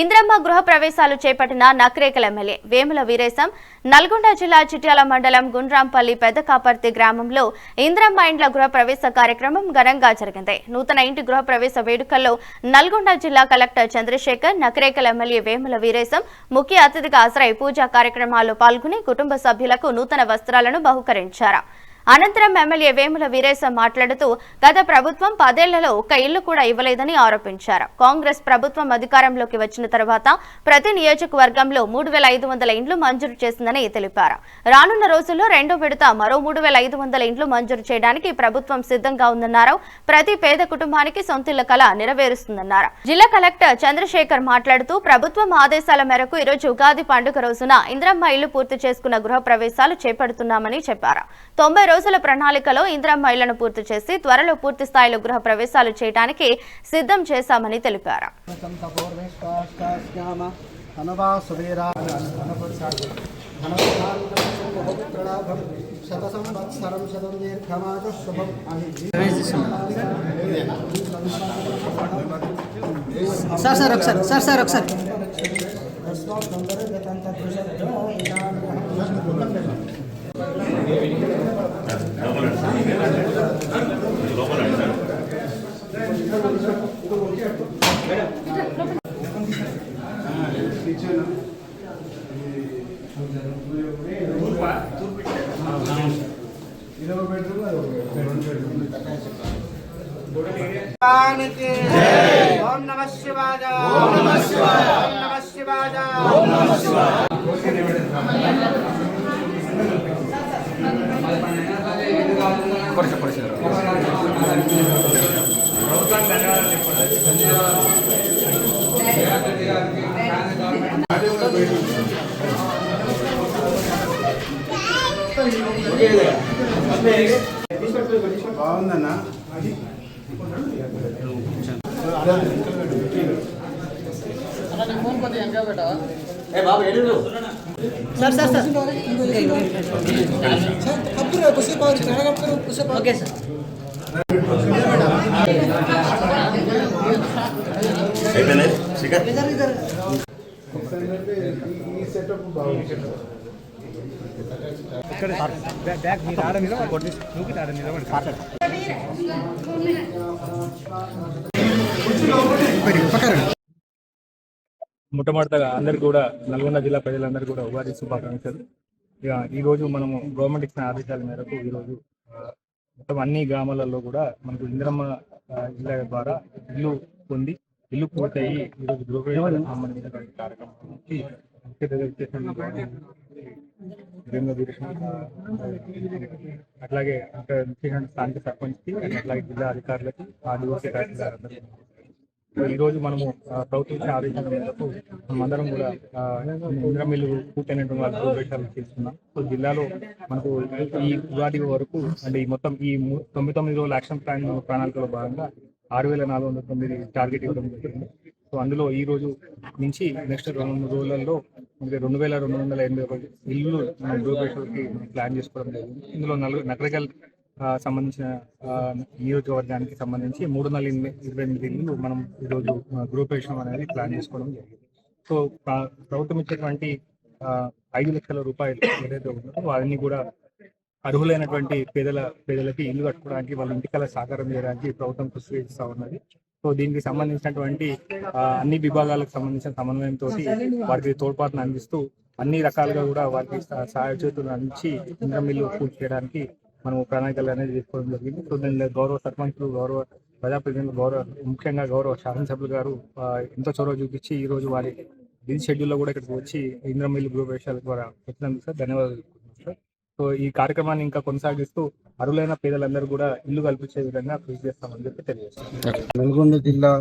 ఇంద్రమ్మ గృహ ప్రవేశాలు చేపట్టిన నక్రేకల్ ఎమ్మెల్యే వేముల వీరేశం నల్గొండ జిల్లా చిట్యాల మండలం గుండ్రాంపల్లి పెద్దకాపర్తి గ్రామంలో ఇంద్రమ్మ ఇండ్ల గృహ ప్రవేశ కార్యక్రమం ఘనంగా జరిగింది. నూతన ఇంటి గృహ ప్రవేశ వేడుకల్లో నల్గొండ జిల్లా కలెక్టర్ చంద్రశేఖర్, నక్రేకల్ ఎమ్మెల్యే వేముల వీరేశం ముఖ్య అతిథిగా హాజరై పూజా కార్యక్రమాల్లో పాల్గొని కుటుంబ సభ్యులకు నూతన వస్త్రాలను బహుకరించారు. అనంతరం ఎమ్మెల్యే వేముల వీరేశం మాట్లాడుతూ గత ప్రభుత్వం 10 ఏళ్లలో ఒక్క ఇల్లు కూడా ఇవ్వలేదని ఆరోపించారు. కాంగ్రెస్ ప్రభుత్వం అధికారంలోకి వచ్చిన తర్వాత ప్రతి నియోజకవర్గంలో 3500 ఇండ్లు మంజూరు చేసిందని తెలిపారు. రానున్న రోజుల్లో రెండో విడత మరో 3500 ఇండ్లు మంజూరు చేయడానికి ప్రభుత్వం సిద్ధంగా ఉందన్నారు. ప్రతి పేద కుటుంబానికి సొంతిళ్ల కల నెరవేరుస్తుందన్నారు. జిల్లా కలెక్టర్ చంద్రశేఖర్ మాట్లాడుతూ ప్రభుత్వం ఆదేశాల మేరకు ఈరోజు ఉగాది పండుగ రోజున ఇంద్రమ్మ ఇల్లు పూర్తి చేసుకున్న గృహ ప్రవేశాలు చేపడుతున్నామని చెప్పారు. 90 రోజుల ప్రణాళికలో ఇంద్రమ్మ ఇళ్లను పూర్తి చేసి త్వరలో పూర్తి స్థాయిలో గృహ ప్రవేశాలు చేయడానికి సిద్ధం చేశామని తెలిపారు. ఓం నమః శివాయ ఓం నమః శివాయ ఓం నమః శివాయ ఓం నమః శివాయ. బాగుందన్నా మొట్టమొదటిగా అందరికీ కూడా నల్గొండ జిల్లా ప్రజలందరికీ కూడా ఉగాది శుభాకాంక్షలు. ఇక ఈరోజు మనము గవర్నమెంట్ ఇచ్చిన ఆదేశాల మేరకు ఈరోజు మొత్తం అన్ని గ్రామాలలో కూడా మనకు ఇంద్రమ్మ ఇళ్ళ ద్వారా ఇల్లు పూర్తయి ఈరోజు గృహప్రవేశాలకు సంబంధించినటువంటి కార్యక్రమానికి అట్లాగే అక్కడ స్థానిక సర్పంచ్కి అట్లాగే జిల్లా అధికారులకి ఆదివాసీ తహసీల్దార్ ఈ రోజు మనము ప్రభుత్వం ఇచ్చిన ఆదేశాల మేరకు మనమందరం కూడా ఇంద్రమిల్లు పూర్తయినటువంటి వాళ్ళ గృహప్రవేశాలు చేసుకున్నాం. సో జిల్లాలో మనకు ఈ ఉగాది వరకు అంటే ఈ మొత్తం ఈ 99 రోజుల యాక్షన్ ప్రణాళికలో భాగంగా 6409 టార్గెట్ ఇవ్వడం జరిగింది. సో అందులో ఈ రోజు నుంచి నెక్స్ట్ 2 రోజులలో 2281 ఇల్లు మన గృహప్రవేశాలకి ప్లాన్ చేసుకోవడం జరిగింది. ఇందులో నగరకల్ సంబంధించిన నియోజకవర్గానికి సంబంధించి 328 ఇల్లు మనం ఈరోజు గృహప్రవేశం అనేది ప్లాన్ చేసుకోవడం జరిగింది. సో ప్రభుత్వం ఇచ్చేటువంటి 5 లక్షల రూపాయలు ఏదైతే ఉందో అవన్నీ కూడా అర్హులైనటువంటి పేదలకి ఇల్లు కట్టుకోవడానికి వాళ్ళ ఇంటికల సాకారం చేయడానికి ప్రభుత్వం కృషి చేస్తూ ఉన్నది. సో దీనికి సంబంధించినటువంటి అన్ని విభాగాలకు సంబంధించిన సమన్వయంతో వారికి తోడ్పాటును అందిస్తూ అన్ని రకాలుగా కూడా వారికి సహాయ చేతులు అందించి ఇంద్రమిల్లు పూర్తి చేయడానికి మనం ప్రణాళికలు అనేది తీసుకోవడం జరిగింది. సో దీనిలో గౌరవ సర్పంచులు, గౌరవ ప్రజాప్రతినిధులు, ముఖ్యంగా గౌరవ శాసనసభ్యులు గారు ఎంతో చొరవ చూపించి ఈ రోజు వారి బిజీ షెడ్యూల్లో కూడా ఇక్కడికి వచ్చి ఇంద్రమిల్లు గృహప్రవేశాల ద్వారా వచ్చినందుకు సార్ ధన్యవాదాలు సార్. సో ఈ కార్యక్రమాన్ని ఇంకా కొనసాగిస్తూ అర్హులైన పేదలందరూ కూడా ఇల్లు కల్పించే విధంగా కృషి చేస్తామని చెప్పి తెలియజేస్తాం. నల్గొండ జిల్లా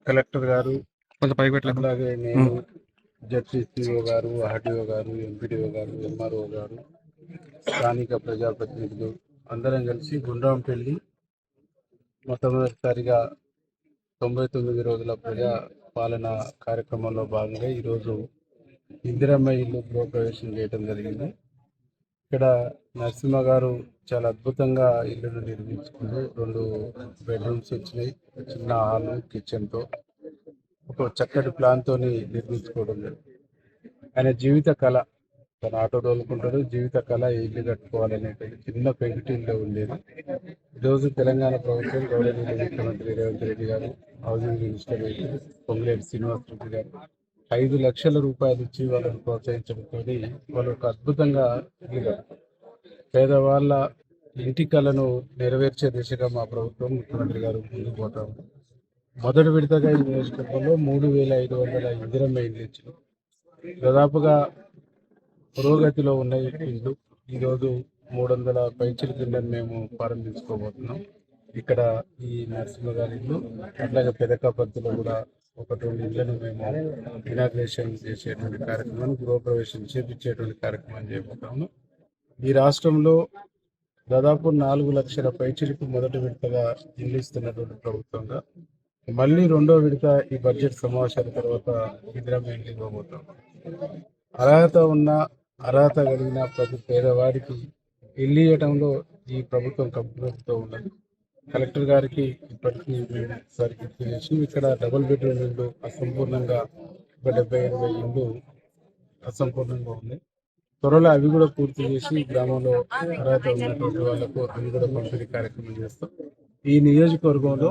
కలెక్టర్ గారు, అలాగే నేను, జడ్పీసీఓ గారు, ఆర్డీఓ గారు, ఎంపీడీఓ గారు, ఎంఆర్ఓ గారు, స్థానిక ప్రజాప్రతినిధులు అందరం కలిసి గుండ్రాంపల్లి మొట్టమొదటిసారిగా 99 రోజుల ప్రజా పాలన కార్యక్రమంలో భాగంగా ఈరోజు ఇందిరమ్మ ఇల్లు గృహప్రవేశం చేయడం జరిగింది. ఇక్కడ నరసింహ గారు చాలా అద్భుతంగా ఇల్లును నిర్మించుకుంటూ 2 బెడ్రూమ్స్ వచ్చినాయి, చిన్న హాల్ కిచెన్తో ఒక చక్కటి ప్లాన్తో నిర్మించుకోవడం జరిగింది. ఆయన జీవిత కళ, తన ఆటో తోలుకుంటాడు, జీవిత కళ ఇల్లు కట్టుకోవాలనేటువంటి చిన్న పెంకుటిల్లో ఉండేది. ఈరోజు తెలంగాణ ప్రభుత్వం గౌరవనీయ ముఖ్యమంత్రి రేవంత్ రెడ్డి గారు, హౌసింగ్ మినిస్టర్ పొంగులేటి శ్రీనివాస్ రెడ్డి గారు 5 లక్షల రూపాయలు ఇచ్చి వాళ్ళని ప్రోత్సహించడంతో వాళ్ళు ఒక అద్భుతంగా ఇల్లు కట్టారు. పేదవాళ్ళ ఇంటి కళను నెరవేర్చే దిశగా మా ప్రభుత్వం ముఖ్యమంత్రి గారు ముందుకు పోతారు. మొదటి విడతగా ఈ నియోజకవర్గంలో 3,500 ఇందిరమ్మ ఇల్లు ఇచ్చారు. దాదాపుగా పురోగతిలో ఉన్న ఇల్లు ఈరోజు 300 పైచిల కిందని మేము ప్రారంభించుకోబోతున్నాం. ఇక్కడ ఈ నరసింహ గారి ఇల్లు, అట్లాగే పెదకాపర్తిలో కూడా 1-2 ఇళ్లను మేము ఇనాగ్రేషన్ చేసేటువంటి కార్యక్రమాన్ని, గృహప్రవేశం చేపించేటువంటి కార్యక్రమాన్ని చేయబోతాము. ఈ రాష్ట్రంలో దాదాపు 4 లక్షల పైచిలకు మొదటి విడతగా ఇల్లు ఇస్తున్నటువంటి ప్రభుత్వంగా మళ్ళీ 2వ విడత ఈ బడ్జెట్ సమావేశాల తర్వాత ఇందిరమ్మ ఇల్లు ఇవ్వబోతాం. అర్హత ఉన్న, అర్హత కలిగిన ప్రతి పేదవాడికి ఇల్లు ఇవ్వడంలో ఈ ప్రభుత్వం కట్టుబడితో ఉన్నది. కలెక్టర్ గారికి ఇప్పటికీ ఒకసారి గుర్తు చేసి ఇక్కడ డబుల్ బెడ్రూమ్ ఇల్లు అసంపూర్ణంగా 70-80 ఇల్లు అసంపూర్ణంగా ఉన్నాయి. త్వరలో అవి కూడా పూర్తి చేసి గ్రామంలో అర్హత ఉన్నటువంటి వాళ్లకు అవి కూడా పంపిణీ కార్యక్రమం చేస్తాం. ఈ నియోజకవర్గంలో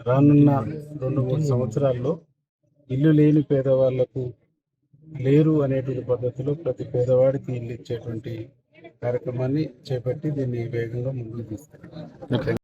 రానున్న 2-3 సంవత్సరాల్లో ఇల్లు లేని పేదవాళ్లకు లేరు అనేటువంటి పద్ధతిలో ప్రతి పేదవాడికి ఇల్లు ఇచ్చేటువంటి కార్యక్రమాన్ని చేపట్టి దీన్ని వేగంగా ముందుకు తీసుకెళ్తాం.